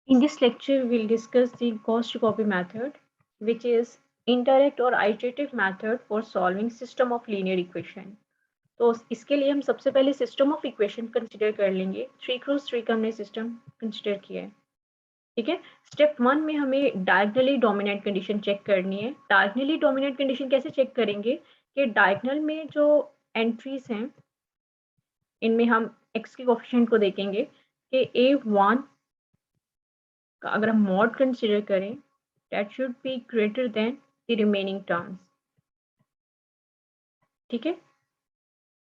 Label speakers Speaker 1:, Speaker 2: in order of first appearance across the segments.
Speaker 1: In this lecture, we'll discuss the ghost copy method, which is indirect or iterative method for solving system of linear equation. तो इसके लिए हम सबसे पहले system of equation consider कर लेंगे। 3x3 का हमने सिस्टम कंसिडर किया है। ठीक है, स्टेप 1 में हमें डायगनली डोमिनेंट कंडीशन चेक करनी है। डायगनली डोमिनेंट कंडीशन कैसे चेक करेंगे कि डायगनल में जो एंट्रीज हैं इनमें हम x के कोफिशिएंट को देखेंगे कि a1 का अगर हम मॉड कंसिडर करें that should be greater than the remaining terms. ठीक है,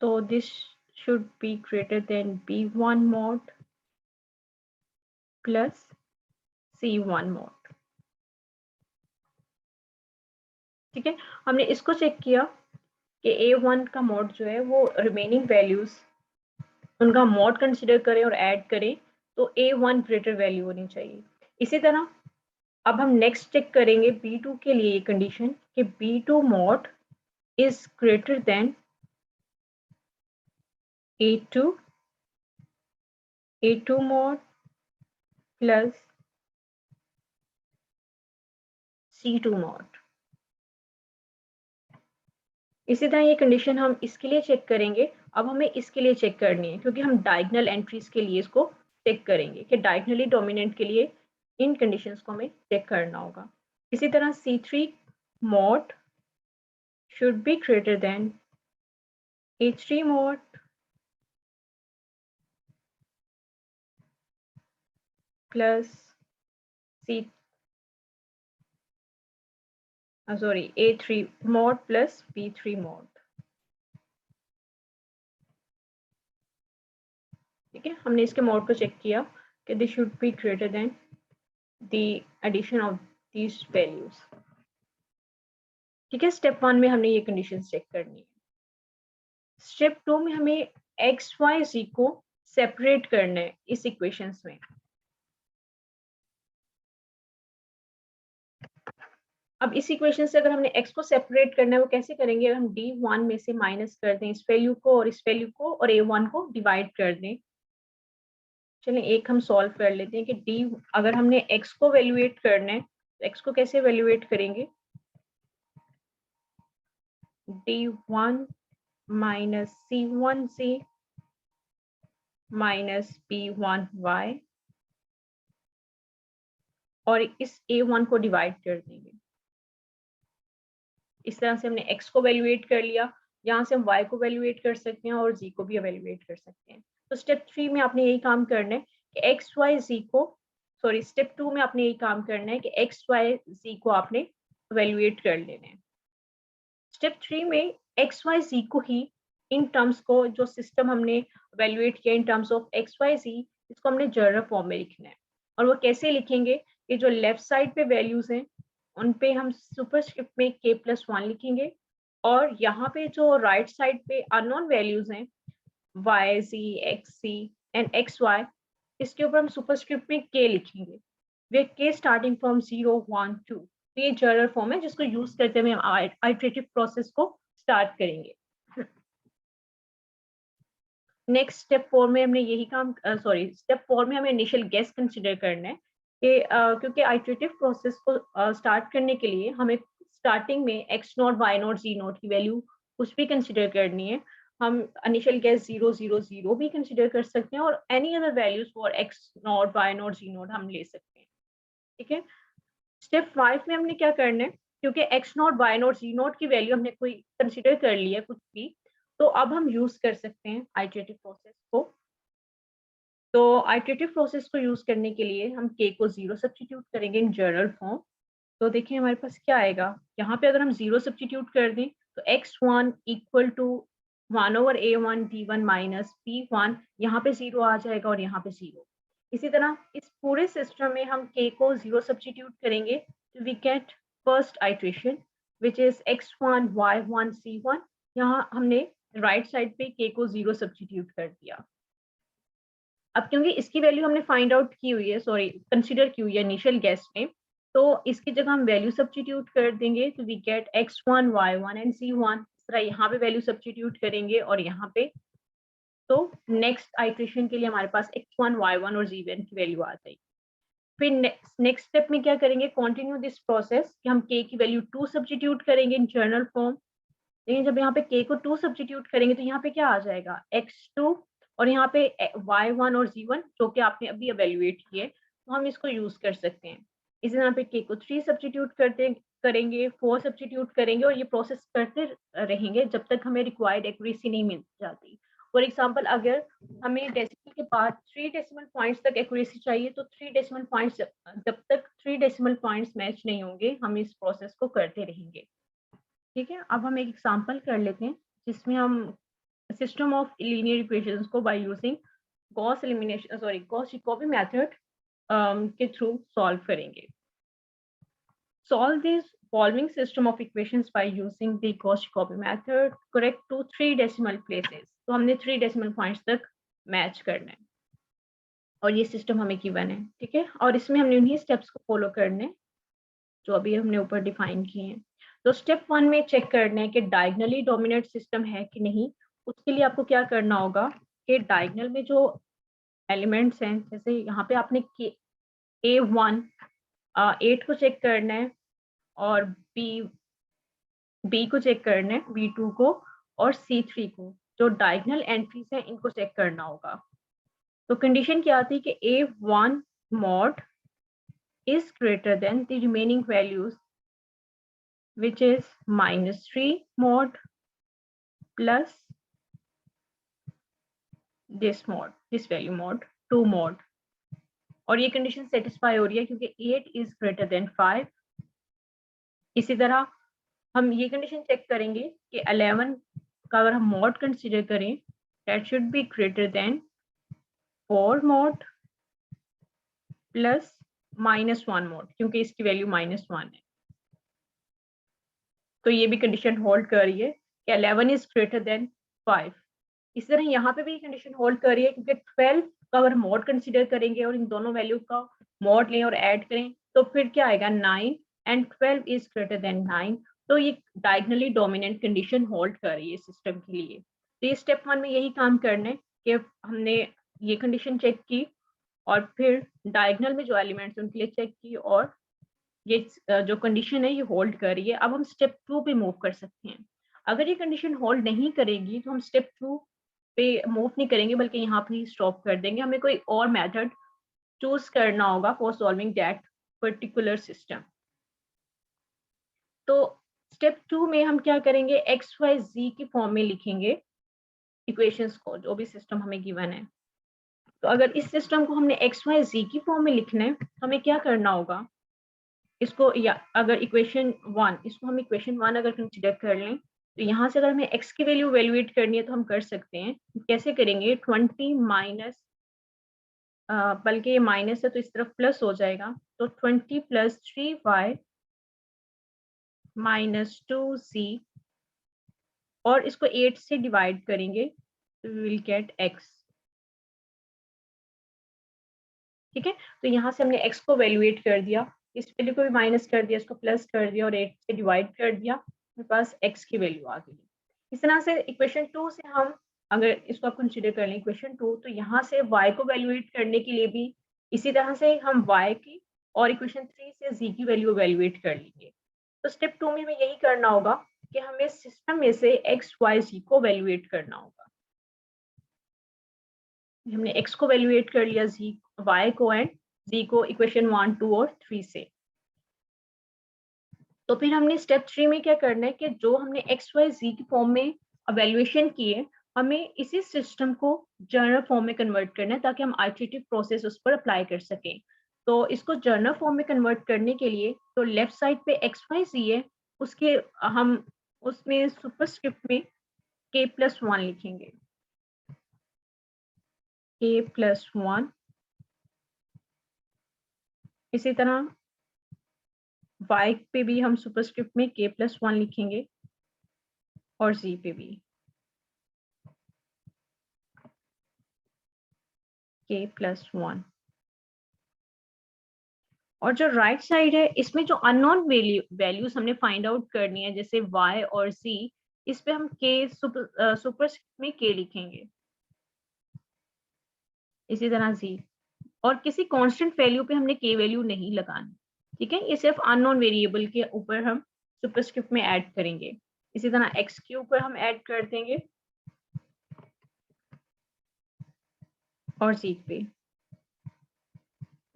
Speaker 1: तो this should be greater than b1 mod plus c1 mod. ठीक है, हमने इसको चेक किया कि a1 का मॉड जो है वो रिमेनिंग वैल्यूज उनका मॉड कंसिडर करें और ऐड करें तो a1 ग्रेटर वैल्यू होनी चाहिए। इसी तरह अब हम नेक्स्ट चेक करेंगे b2 के लिए ये कंडीशन कि b2 mod is greater than a2 mod plus c2 mod। इसी तरह ये कंडीशन हम इसके लिए चेक करेंगे। अब हमें इसके लिए चेक करनी है क्योंकि हम डायगोनल एंट्रीज के लिए इसको चेक करेंगे कि डायगोनली डोमिनेंट के लिए इन कंडीशंस को हमें चेक करना होगा। इसी तरह c3 mod should be greater than a3 mod plus a3 mod plus b3 mod। ठीक है, हमने इसके मोड को चेक किया कि this should be greater than the addition of these values. ठीक है, स्टेप 1 में हमने ये कंडीशन चेक करनी है। स्टेप 2 में हमें एक्स वाई जी को सेपरेट करना है इस इक्वेशंस में। अब इस इक्वेशन से अगर हमने x को सेपरेट करना है वो कैसे करेंगे, अगर हम d1 में से माइनस कर दें इस वैल्यू को और इस वैल्यू को और a1 को डिवाइड कर दें। चलिए एक हम सॉल्व कर लेते हैं कि d अगर हमने x को वैल्यूएट करना है तो x को कैसे वैल्यूएट करेंगे, d1 minus c1c minus b1y और इस a1 को डिवाइड कर देंगे। इस तरह से हमने x को वैल्यूएट कर लिया, यहाँ से हम y को वैल्यूएट कर सकते हैं और z को भी वैल्यूएट कर सकते हैं। तो स्टेप 3 में आपने यही काम करना है कि x y z को स्टेप 2 में आपने यही काम करना है कि x y z को आपने वैल्यूएट कर लेना है। स्टेप 3 में x y z को ही इन टर्म्स को जो सिस्टम हमने वैल्यूएट किया in terms of x y z इसको हमने जनरल फॉर्म में लिखना है। और वो कैसे लिखेंगे कि जो लेफ्ट साइड पे वैल्यूज हैं उन पे हम सुपरस्क्रिप्ट में k+1 लिखेंगे और यहाँ पे जो राइट साइड पे अननोन वैल्यूज हैं y z x c and x y इसके ऊपर हम सुपरस्क्रिप्ट में k लिखेंगे। वे k स्टार्टिंग फ्रॉम 0 1 2। ये जनरल फॉर्म है जिसको यूज करते हुए हम आइटरेटिव प्रोसेस को स्टार्ट करेंगे। नेक्स्ट स्टेप 4 में हमने यही काम स्टेप 4 में हमें इनिशियल गेस कंसीडर करना है कि क्योंकि आइटरेटिव प्रोसेस को स्टार्ट करने के लिए हमें स्टार्टिंग में x not y not z not की वैल्यू कुछ भी कंसीडर करनी है। हम इनिशियल गेस 0 0 0 भी कंसीडर कर सकते हैं और any other values for x not y not z not हम ले सकते हैं। ठीक है, स्टेप 5 में हमने क्या करना है क्योंकि x not y not z not की वैल्यू हमने कोई कंसीडर कर ली है कुछ भी, तो अब हम यूज कर सकते हैं आइटरेटिव प्रोसेस को। तो आइटरेटिव प्रोसेस को यूज करने के लिए हम k को 0 सब्स्टिट्यूट करेंगे इन जनरल फॉर्म। तो देखिए हमारे पास क्या आएगा, यहाँ पे अगर हम 0 सब्स्टिट्यूट कर दें तो x1 equal to 1/a1 d1 minus p1, यहाँ पे 0 आ जाएगा और यहाँ पे 0। इसी तरह इस पूरे सिस्टम में हम k को 0 सब्स्टिट्यूट करेंगे तो we get first iteration which is x1 y1 c1। यहाँ हमने राइट साइड पे k को 0 सब्स्टिट्यूट कर दिया। अब क्योंकि इसकी वैल्यू हमने फाइंड आउट की हुई है कंसीडर की हुई है इनिशियल गेस में, तो इसकी जगह हम वैल्यू सब्स्टिट्यूट कर देंगे तो we gate x1 y1 and c1। इस तरह यहाँ पे वैल्यू सब्स्टिट्यूट करेंगे और यहाँ पे तो नेक्स्ट आइट्रेशन के लिए हमारे पास x1 y1 और z1 की वैल्यू आ जाएगी। फिर नेक्स्ट स्टेप में क्या करेंगे, कंटिन्यू दिस प्रोसेस कि हम k की वैल्यू 2 सब्स्टिट्यूट करेंगे इन जनरल फॉर्म। लेकिन जब यहाँ पे k को 2 सब्स्टिट्यूट करेंगे तो यहाँ पे क्या आ जाएगा, x2 और यहाँ पे y1 और z1 जो कि आपने अभी इवेल्युएट किए, तो हम इसको यूज कर सकते हैं। इसी तरह पे k को 3 सब्स्टिट्यूट करेंगे, 4 सब्स्टिट्यूट करेंगे और ये प्रोसेस करते रहेंगे जब तक हमें रिक्वायर्ड एक्यूरेसी नहीं मिल जाती। फॉर एग्जाम्पल, अगर हमें डेसिमल के बाद 3 डेसिमल पॉइंट्स तक एक्यूरेसी चाहिए तो 3 डेसिमल पॉइंट्स, जब तक 3 डेसिमल पॉइंट्स मैच नहीं होंगे हम इस प्रोसेस को करते रहेंगे। ठीक है, अब हम एक एग्जांपल कर लेते हैं जिसमें हम सिस्टम ऑफ लीनियर इक्वेशंस को by using Gauss elimination Gauss Jacobi method के थ्रू सॉल्व करेंगे। Solve this following system of equations by using the Gauss-Jacobi method. Correct to 3 decimal places. तो हमने 3 decimal points तक मैच करना है और ये सिस्टम हमें गिवन है। ठीक है, और इसमें हमने उन्हीं स्टेप्स को फॉलो करने हैं जो अभी हमने ऊपर डिफाइन किए हैं। तो स्टेप 1 में चेक करना है कि डायगनली डोमिनेट सिस्टम है कि नहीं। उसके लिए आपको क्या करना होगा कि डायगनल में जो एलिमेंट्स हैं, जैसे यहाँ पे आपने A1 8 को चेक करना है और बी को चेक करना है, B2 को और C3 को। जो डायगनल एंट्रीज हैं इनको चेक करना होगा। तो कंडीशन क्या आती है कि A1 mod is greater than the remaining values which is -3 mod plus this value mod 2 mod, और ये कंडीशन सेटिस्फाई हो रही है क्योंकि 8 is greater than 5। इसी तरह हम ये कंडीशन चेक करेंगे कि 11 का अगर हम मॉड कंसीडर करें that should be greater then 4 mod plus -1 mod, क्योंकि इसकी वैल्यू -1 है। तो ये भी कंडीशन होल्ड कर रही है कि 11 इज ग्रेटर देन 5। इसी तरह यहाँ पे भी कंडीशन होल्ड कर रही है क्योंकि 12 का अगर मॉड कंसीडर करेंगे और इन दोनों वैल्यू का मॉड लें और ऐड करें तो फिर क्या आएगा 9 एंड 12 इज ग्रेटर देन 9। तो ये डायगनली डोमिनेंट कंडीशन होल्ड कर रही है सिस्टम के लिए। तो ये स्टेप 1 में यही काम करना है कि हमने ये कंडीशन चेक की और फिर डायगनल में जो एलिमेंट्स उनके लिए चेक की और ये जो कंडीशन है ये होल्ड कर रही है। अब हम स्टेप 2 पे मूव कर सकते हैं। अगर ये कंडीशन होल्ड नहीं करेगी तो हम स्टेप 2 पे मूव नहीं करेंगे बल्कि यहाँ पे स्टॉप कर देंगे। हमें कोई और मेथड चूज करना होगा for solving that particular system. तो स्टेप 2 में हम क्या करेंगे, एक्स वाई जी की फॉर्म में लिखेंगे इक्वेशंस को, जो भी सिस्टम हमें गिवन है। तो अगर इस सिस्टम को हमने एक्स वाई जी की फॉर्म में लिखना है तो हमें क्या करना होगा, इसको या अगर इक्वेशन 1, इसको हम इक्वेशन 1 अगर कंसीडर कर लें तो यहाँ से अगर हमें x की वैल्यू इवैल्यूएट करनी है तो हम कर सकते हैं। कैसे करेंगे, 20 माइनस, बल्कि ये माइनस है तो इस तरफ प्लस हो जाएगा, तो 20 प्लस 3y माइनस 2z और इसको 8 से डिवाइड करेंगे तो वी विल गेट x। ठीक है, तो यहाँ से हमने x को वैल्यूएट कर दिया, इस वैल्यू को भी माइनस कर दिया, इसको प्लस कर दिया और 8 से डिवाइड कर दिया, मेरे पास x की वैल्यू आ गई। इस तरह से इक्वेशन 2 से हम अगर इसको आप कंसीडर कर लें इक्वेशन 2, तो यहाँ से y को वैल्यूएट करने के लिए भी इसी तरह से हम y की और इक्वेशन 3 से z की वैल्यू वैल्यूएट कर लेंगे। तो स्टेप 2 में हमें यही करना होगा कि हमें सिस्टम में से x, y, z को वैल्यूएट करना होगा। हमने x को वैल्यूएट कर लिया, y को एंड z को इक्वेशन 1, 2 और 3 से। तो फिर हमने स्टेप 3 में क्या करना है कि जो हमने x, y, z की फॉर्म में इवैल्यूएशन किए, हमें इसी सिस्टम को जर्नल फॉर्म में कन्वर्ट करना है ताकि हम आइटरेटिव प्रोसेस उस पर अप्लाई कर सकें। तो इसको जर्नल फॉर्म में कन्वर्ट करने के लिए तो लेफ्ट साइड पे x, y, z है, उसके हम उसमें सुपरस्क्रिप्ट में k+1 लिखेंगे, k+1। इसी तरह y पे भी हम सुपरस्क्रिप्ट में k+1 लिखेंगे और z पे भी k+1। और जो राइट साइड है इसमें जो अननोन वैल्यूज हमने फाइंड आउट करनी है जैसे y और z, इस पे हम k सुपरस्क्रिप्ट में k लिखेंगे। इसी तरह z और किसी कांस्टेंट वैल्यू पे हमने k वैल्यू नहीं लगानी, ठीक है। ये सिर्फ अननोन वेरिएबल के ऊपर हम सुपरस्क्रिप्ट में ऐड करेंगे। इसी तरह x के ऊपर हम ऐड कर देंगे और z पे।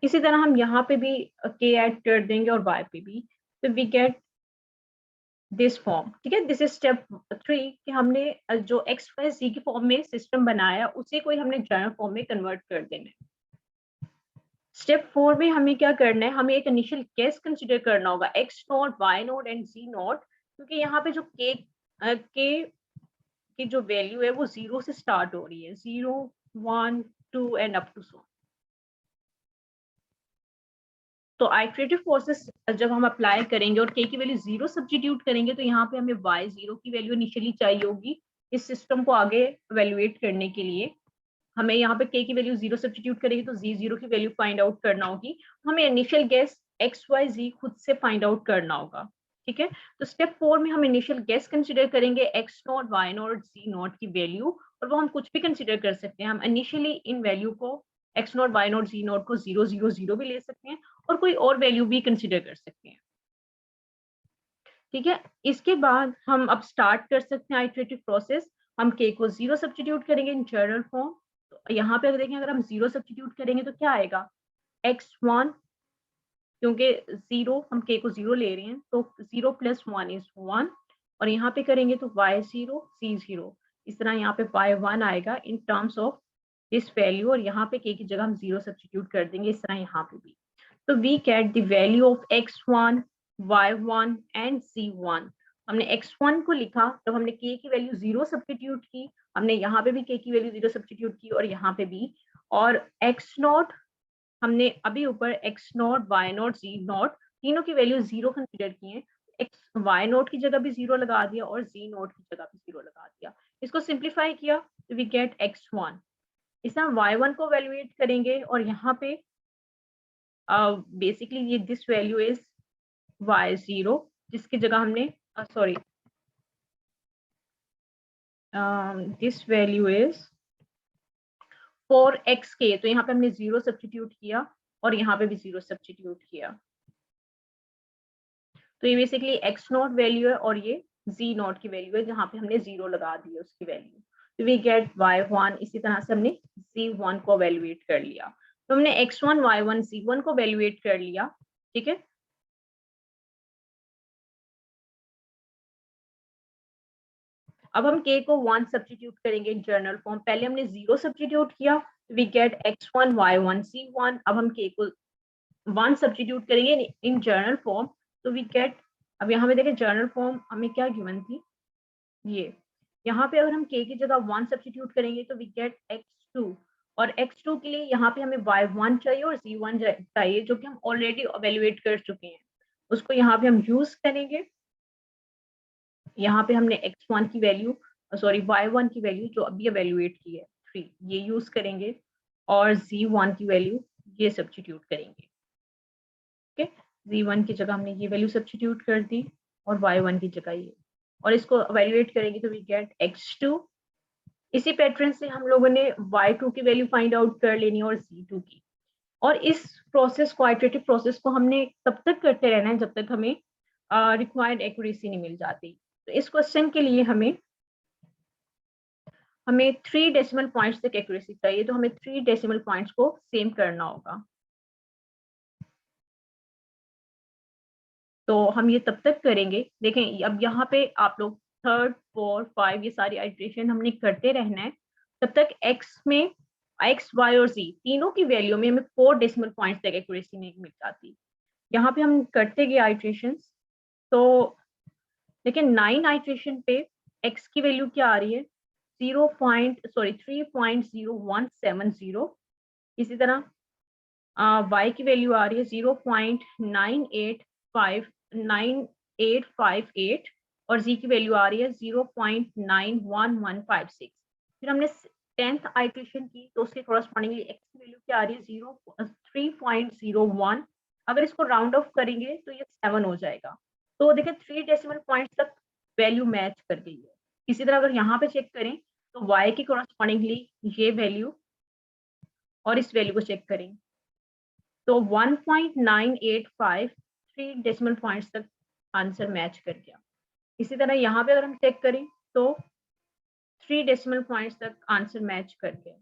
Speaker 1: इसी तरह हम यहाँ पे भी k ऐड कर देंगे और y पे भी, तो वी गेट दिस फॉर्म, ठीक है। दिस इज स्टेप 3 कि हमने जो x y z के फॉर्म में सिस्टम बनाया उसे कोई हमने जनरल फॉर्म में कन्वर्ट कर देना है। स्टेप 4 में हमें क्या करना है, हमें एक इनिशियल केस कंसीडर करना होगा x not, y not and z not, क्योंकि यहाँ पे जो k की जो वैल्यू है वो 0 से स्टार्ट हो रही है, 0 1 2 एंड अप टू सो। तो आइटरेटिव प्रोसेस जब हम अप्लाई करेंगे और k की वैल्यू 0 सब्स्टिट्यूट करेंगे, तो यहाँ पे हमें y 0 की वैल्यू इनिशियली चाहिए होगी इस सिस्टम को आगे इवेलुएट करने के लिए। हमें यहाँ पे k की वैल्यू 0 सब्स्टिट्यूट करेंगे तो z 0 की वैल्यू फाइंड आउट करना होगी। हमें initial guess x y z खुद से फाइंड आउट करना होगा, ठीक है। तो स्टेप 4 में हम इनिशियल गेस कंसीडर करेंगे x not, y not, z not की वैल्यू, और वो हम कुछ भी कंसीडर कर सकते हैं। हम इनिशियली इन वैल्यू को x not, y not, z not को 0 0 0 भी ले सकते हैं और कोई और वैल्यू भी कंसीडर कर सकते हैं, ठीक है। इसके बाद हम अब स्टार्ट कर सकते हैं आइटरेटिव प्रोसेस। हम k को 0 सब्स्टिट्यूट करेंगे इन जनरल फॉर्म। तो यहाँ पे अगर देखें, अगर हम 0 सब्स्टिट्यूट करेंगे तो क्या आएगा, x1, क्योंकि 0 हम k को 0 ले रहे हैं तो 0 + 1 = 1, और यहाँ पे करेंगे तो y0 c0, इस तरह यहाँ पे y1 आएगा in terms of this value, और यहाँ पे k की जगह हम 0 सब्स्टिट्यूट कर देंगे, इस तरह यहाँ पे भी। तो we get the value of x1, y1 and c1। हमने x1 को लिखा तो हमने k की वैल्यू 0 सब्स्टिट्यूट की, हमने यहाँ पे भी k की वैल्यू 0 सब्स्टिट्यूट की और यहाँ पे भी, और x0 हमने अभी ऊपर x not, y not, z not तीनों की वैल्यू 0 कंसीडर की है। x y नॉट की जगह भी 0 लगा दिया और z नॉट की जगह भी 0 लगा दिया। इसको सिंप्लीफाई किया तो वी गेट x1। इस तरह y1 को वैल्यूएट करेंगे और यहाँ पे बेसिकली ये दिस वैल्यू इज y0, जिसकी जगह हमने sorry this value is 4xk, तो यहाँ पे हमने 0 सब्स्टिट्यूट किया और यहाँ पे भी 0 सब्स्टिट्यूट किया। तो ये बेसिकली x नॉट वैल्यू है और ये z नॉट की वैल्यू है, जहाँ पे हमने 0 लगा दी है उसकी वैल्यू। तो वी गेट y1। इसी तरह से हमने z1 को वैल्यूएट कर लिया। तो हमने x1, y1, z1 को वैल्यूएट कर लिया, ठीक है। अब हम k को 1 सब्स्टिट्यूट करेंगे इन जनरल फॉर्म। पहले हमने 0 सब्स्टिट्यूट किया, we get x1, y1, z1। अब हम k को 1 सब्स्टिट्यूट करेंगे इन जनरल फॉर्म, तो वी गेट, अब यहाँ पे देखें जनरल फॉर्म हमें क्या गिवन थी, ये यहाँ पे अगर हम k की जगह 1 सब्स्टिट्यूट करेंगे तो वी गेट x2, और x2 के लिए यहाँ पे हमें y1 चाहिए और z1 चाहिए, जो कि हम ऑलरेडी इवेलुएट कर चुके हैं, उसको यहाँ पे हम यूज करेंगे। यहाँ पे हमने x1 की वैल्यू सॉरी y1 की वैल्यू जो अभी इवेलुएट की है 3, ये यूज करेंगे और z1 की वैल्यू ये सब्स्टिट्यूट करेंगे, ठीक है। z1 की जगह हमने ये वैल्यू सब्स्टिट्यूट कर दी और y1 की जगह ये, और इसको इवेलुएट करेंगे तो वी गेट x2। इसी पैटर्न से हम लोगों ने y2 की वैल्यू फाइंड आउट कर लेनी और z2 की, और इस प्रोसेस को, आइटरेटिव प्रोसेस को हमने तब तक करते रहना है जब तक हमें रिक्वायर्ड एक्यूरेसी नहीं मिल जाती। तो इस क्वेश्चन के लिए हमें 3 डेसिमल पॉइंट्स तक एक्यूरेसी चाहिए, तो हमें 3 डेसिमल पॉइंट्स को सेम करना होगा। तो हम ये तब तक करेंगे, देखें अब यहाँ पे आप लोग 3rd 4 5 ये सारी आइटरेशन हमने करते रहना है, तब तक x में x y और z तीनों की वैल्यू में हमें 4 डेसिमल पॉइंट्स तक एक्यूरेसी नहीं मिल जाती। यहाँ पे हम करते गए आइटरेशंस, तो लेकिन 9 आइटरेशन पे x की वैल्यू क्या आ रही है, 3.0170। इसी तरह y की वैल्यू आ रही है 0.9858 और z की वैल्यू आ रही है 0.91156। फिर हमने 10th आइटरेशन की तो उसके कॉरस्पॉन्डिंगली x की वैल्यू क्या आ रही है 3.01। अगर इसको राउंड ऑफ करेंगे तो ये 7 हो जाएगा। तो देखिए 3 डेसिमल पॉइंट्स तक वैल्यू मैच कर गई है। इसी तरह अगर यहाँ पे चेक करें तो y की कॉरस्पॉन्डिंगली ये वैल्यू और इस वैल्यू को चेक करें तो 1.985 3 डेसिमल पॉइंट्स तक आंसर मैच कर गया। इसी तरह यहाँ पे अगर हम चेक करें तो 3 डेसिमल पॉइंट्स तक आंसर मैच कर गया।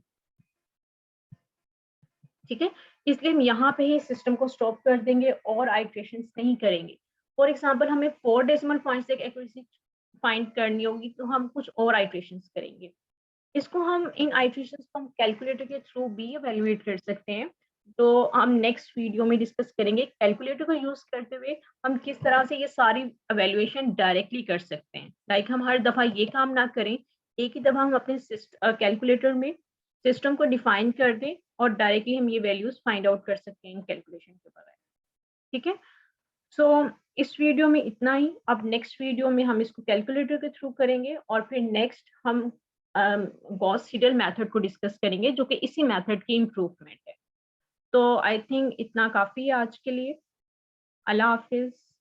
Speaker 1: ठीक है, इसलिए हम यहाँ पे ही सिस्टम को स्टॉप कर देंगे और आइट्रेशन नहीं करेंगे। फॉर एग्जाम्पल हमें 4 डेसिमल पॉइंट्स तक एक्यूरेसी फाइंड करनी होगी तो हम कुछ और आइट्रेशन करेंगे। इसको हम इन आइट्रेशंस को हम कैलकुलेटर के थ्रू भी इवैल्यूएट कर सकते हैं। तो हम नेक्स्ट वीडियो में डिस्कस करेंगे कैलकुलेटर को यूज करते हुए हम किस तरह से ये सारी इवैल्यूएशन डायरेक्टली कर सकते हैं। लाइक हम हर दफा ये काम ना करें, एक ही दफा हम अपने कैलकुलेटर में सिस्टम को डिफाइन कर दें और डायरेक्टली हम ये वैल्यूज फाइंड आउट कर सकते हैं इन कैलकुलेशन के बगैर। ठीक है, सो इस वीडियो में इतना ही। अब नेक्स्ट वीडियो में हम इसको कैलकुलेटर के थ्रू करेंगे और फिर नेक्स्ट हम गॉस सीडल मेथड को डिस्कस करेंगे जो कि इसी मेथड की इम्प्रूवमेंट है। तो आई थिंक इतना काफी है आज के लिए। अल्लाह हाफिज।